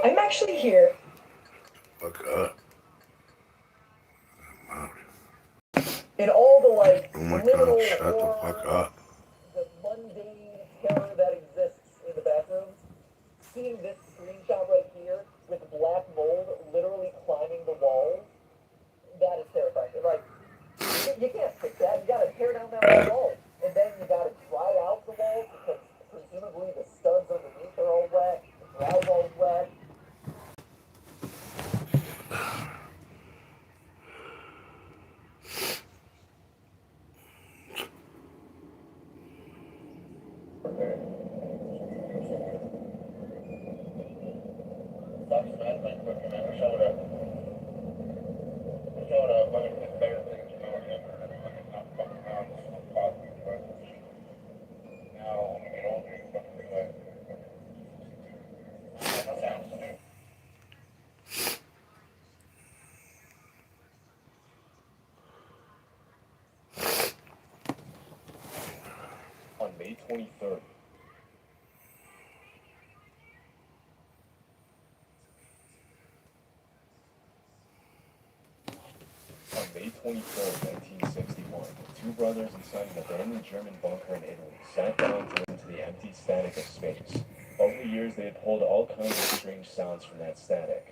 I'm actually here. Fuck up. In all the, like, Oh my liminal God, shut the horror, fuck up. the mundane terror that exists in the bathrooms, seeing this screenshot right here with black mold literally climbing the walls, that is terrifying. Like, you can't fix that. You gotta tear down that wall. And then you gotta dry out the walls because presumably the studs underneath are all wet, the drywall's wet. On May 23rd. On May 23rd, 1961, two brothers inside an abandoned German bunker in Italy sat down to listen to the empty static of space. Over the years, they had pulled all kinds of strange sounds from that static.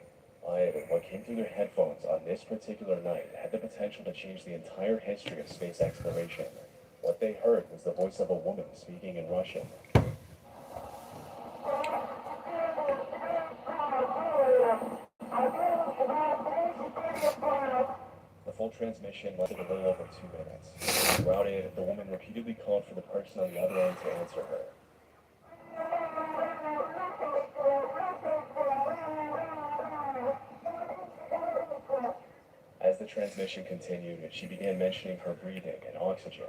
What came through their headphones on this particular night had the potential to change the entire history of space exploration. What they heard was the voice of a woman speaking in Russian. The full transmission lasted a little over 2 minutes. Throughout it, the woman repeatedly called for the person on the other end to answer her. As the transmission continued, she began mentioning her breathing and oxygen.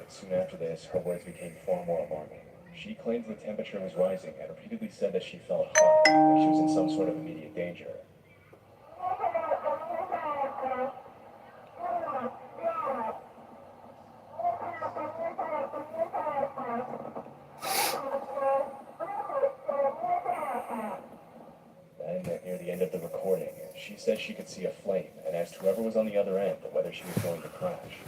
Soon after this, her words became far more alarming. She claimed the temperature was rising and repeatedly said that she felt hot, like she was in some sort of immediate danger. Then, near the end of the recording, she said she could see a flame and asked whoever was on the other end whether she was going to crash.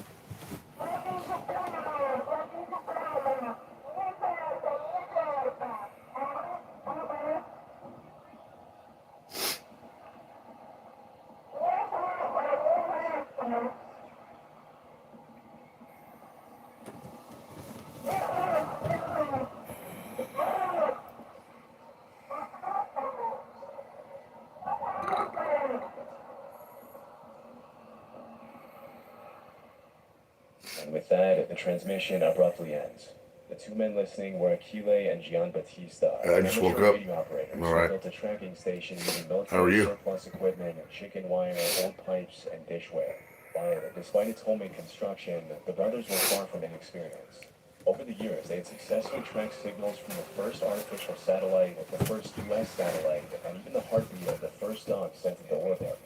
And with that, the transmission abruptly ends. The two men listening were Achille and Gian Battista, I just woke up. radio operators All right. who built a tracking station using How are military you? surplus equipment, chicken wire, old pipes, and dishware. But despite its homemade construction, the brothers were far from inexperienced. Over the years, they had successfully tracked signals from the first artificial satellite, the first U.S. satellite, and even the heartbeat of the first dog sent into orbit.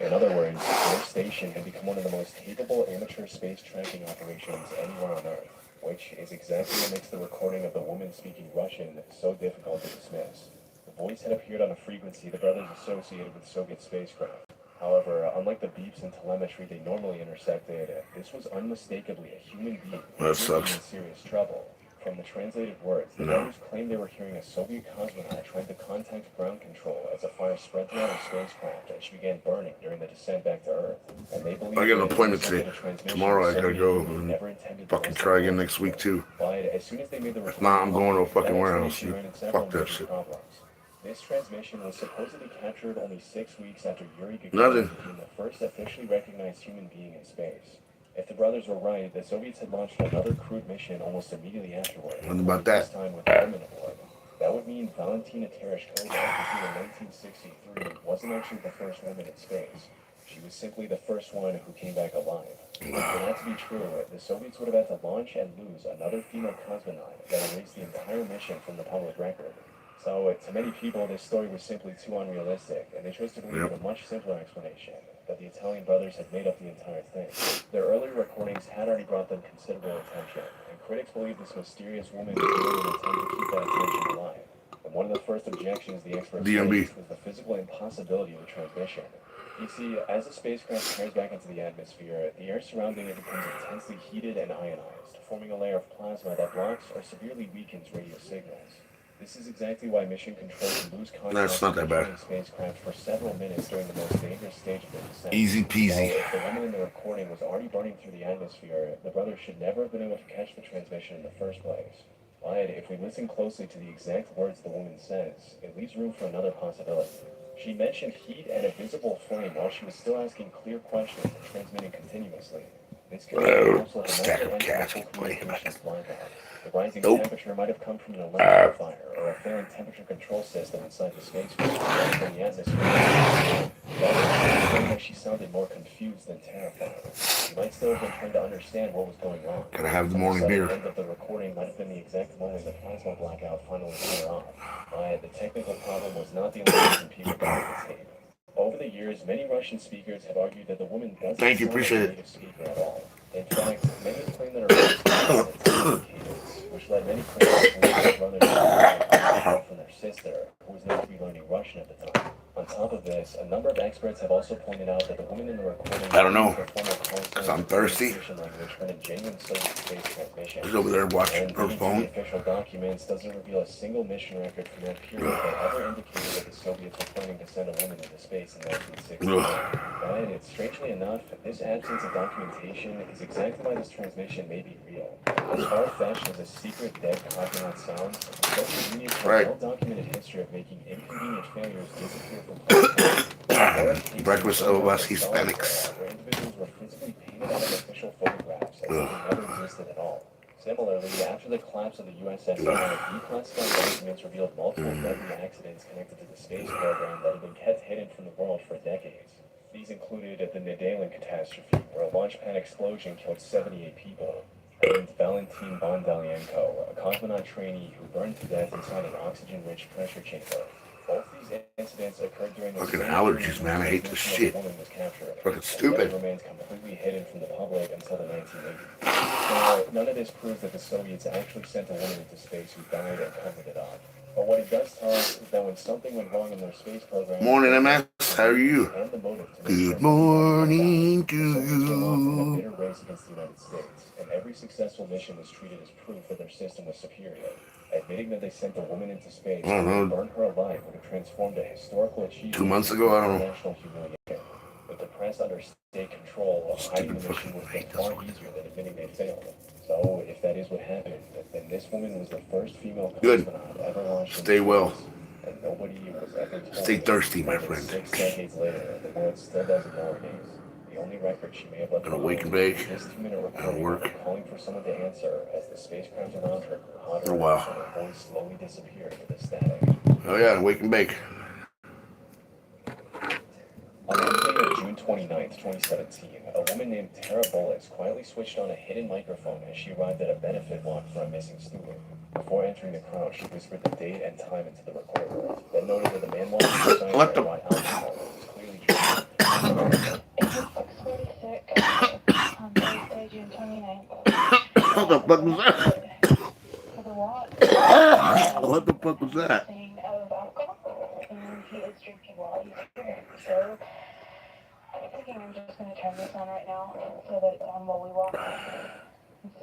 In other words, their station had become one of the most capable amateur space tracking operations anywhere on Earth, which is exactly what makes the recording of the woman speaking Russian so difficult to dismiss. The voice had appeared on a frequency the brothers associated with Soviet spacecraft. However, unlike the beeps and telemetry they normally intersected, this was unmistakably a human being who was in serious trouble. From the translated words, the brothers claimed they were hearing a Soviet cosmonaut trying to contact ground control as a fire spread throughout her spacecraft and she began burning during the descent back to Earth. And they believe I got an appointment today. Tomorrow I gotta go and fucking try again next week too. But as soon as they made the If not, I'm going to a fucking warehouse. Fuck that shit. This transmission was supposedly captured only 6 weeks after Yuri Gagarin Nothing. became the first officially recognized human being in space. If the brothers were right, the Soviets had launched another crewed mission almost immediately afterward. What about that? This time with women aboard. That would mean Valentina Tereshkova, who in 1963 wasn't actually the first woman in space. She was simply the first one who came back alive. For that to be true, the Soviets would have had to launch and lose another female cosmonaut that erased the entire mission from the public record. So, to many people, this story was simply too unrealistic, and they chose to believe in a much simpler explanation, that the Italian brothers had made up the entire thing. Their earlier recordings had already brought them considerable attention, and critics believe this mysterious woman was doing an attempt to keep that attention alive. And one of the first objections the experts raised was the physical impossibility of the transmission. You see, as the spacecraft tears back into the atmosphere, the air surrounding it becomes intensely heated and ionized, forming a layer of plasma that blocks or severely weakens radio signals. This is exactly why mission control can lose contact with the spacecraft for several minutes during the most dangerous stage of the descent. Easy peasy. So, if the woman in the recording was already burning through the atmosphere, the brothers should never have been able to catch the transmission in the first place. But if we listen closely to the exact words the woman says, it leaves room for another possibility. She mentioned heat and a visible flame while she was still asking clear questions and transmitting continuously. This could also stack of cats communications blackout. The rising temperature might have come from an electrical fire or a failing temperature control system inside the spacecraft from the atmosphere. That she sounded more confused than terrified. She might still have been trying to understand what was going on. Gotta have the morning beer. The end of the recording might have been the exact moment the plasma blackout finally turned off. But the technical problem was not the only reason people got the tape. Over the years, many Russian speakers have argued that the woman doesn't sound like a native speaker at all. In fact, many claim that her voice is cadence, which led many critics to believe that brothers from their sister, who was known to be learning Russian at the time. On top of this, a number of experts have also pointed out that the woman in the recording I don't know, because I'm thirsty. She's over there watching her phone. The official documents doesn't reveal a single mission record from that period that ever indicated that the Soviets were planning to send a woman into space in 1960. But strangely enough, this absence of documentation is exactly why this transmission may be real. As far-fetched as a secret dead cosmonaut sounds, the Soviet Union has a well-documented history of making inconvenient failures disappear from places. Breakfast of us Hispanics. Where individuals were physically painted out of official photographs as if they never existed at all. Similarly, after the collapse of the USSR, declassified documents revealed multiple deadly accidents connected to the space program that had been kept hidden from the world for decades. These included the Nedelin catastrophe, where a launch pad explosion killed 78 people, and Valentin Bondalienko, a cosmonaut trainee who burned to death inside an oxygen-rich pressure chamber. Both these incidents occurred during the fucking allergies, man. I hate this shit. Fucking stupid. Remains completely hidden from the public until the 1980s. So, none of this proves that the Soviets actually sent a woman into space who died and covered it up. But what it does tell us is that when something went wrong in their space program... Morning, MS. How are you? Good morning to you. Bitter race against the United States, and every successful mission was treated as proof that their system was superior. Admitting that they sent a woman into space and burned her alive would have transformed a historical achievement 2 months ago, I don't know. National humiliation. With the press under state control, hiding the mission would have been far easier than admitting they failed. So, if that is what happened, then this woman was the first female cosmonaut ever launched. Stay well. And nobody was ever told. Stay thirsty, my friend. 6 decades later, the world still does it nowadays. The only record she may have left gonna wake and bake. This 2-minute recording calling for someone to answer as the spacecraft around her grew hotter For a while. and her voice slowly disappeared into the static. Oh yeah, wake and bake. On Wednesday of June 29th, 2017, a woman named Tara Bullis quietly switched on a hidden microphone as she arrived at a benefit walk for a missing student. Before entering the crowd, she whispered the date and time into the recorder, then noted that the man walking beside her and white alcohol was clearly drinking. What the fuck was that? What the fuck was that? So I'm thinking I'm just going to turn this on right now so that it's on while we walk.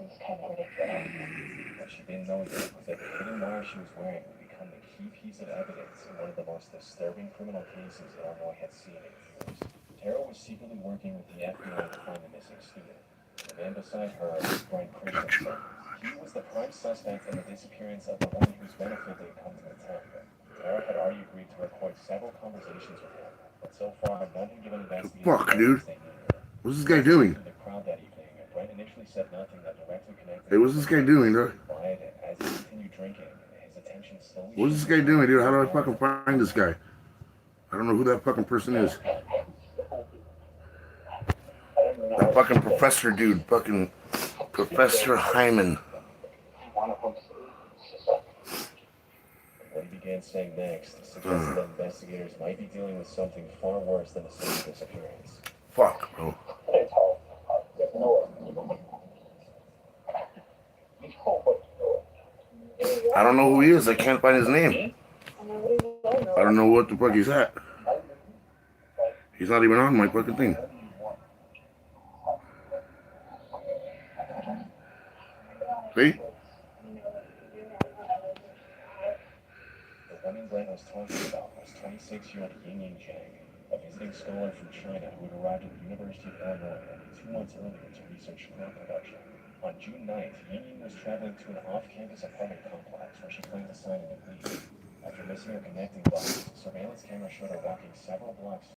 This is kind of ridiculous. What she didn't know yet was that the hidden wire she was wearing would become the key piece of evidence in one of the most disturbing criminal cases Illinois had seen in years. Tara was secretly working with the FBI to find the missing student. The man beside her was Brian Christensen. He was the prime suspect in the disappearance of the woman whose benefit they had come to attend. Tara had already agreed to record several conversations with him, but so far none had given investigators fuck, dude? What's this guy doing? The crowd that evening, Brian initially said nothing that directly connected. Hey, what's this guy doing, dude? But as he continued drinking, his attention slowly. What's this guy doing, dude? How do I fucking find this guy? I don't know who that fucking person is. fucking professor dude, fucking Professor Hyman. What he began saying next suggested that investigators might be dealing with something far worse than a simple disappearance. Fuck, bro. I don't know who he is. I can't find his name. I don't know what the fuck he's at. He's not even on my fucking thing. See? The woman Glenn was talking about was 26-year-old Ying Jang, a visiting scholar from China who had arrived at the University of Illinois only 2 months earlier to research film production. On June 9th, Ying was traveling to an off-campus apartment complex where she planned to sign a new lease. After missing her connecting dots, surveillance cameras showed her walking several blocks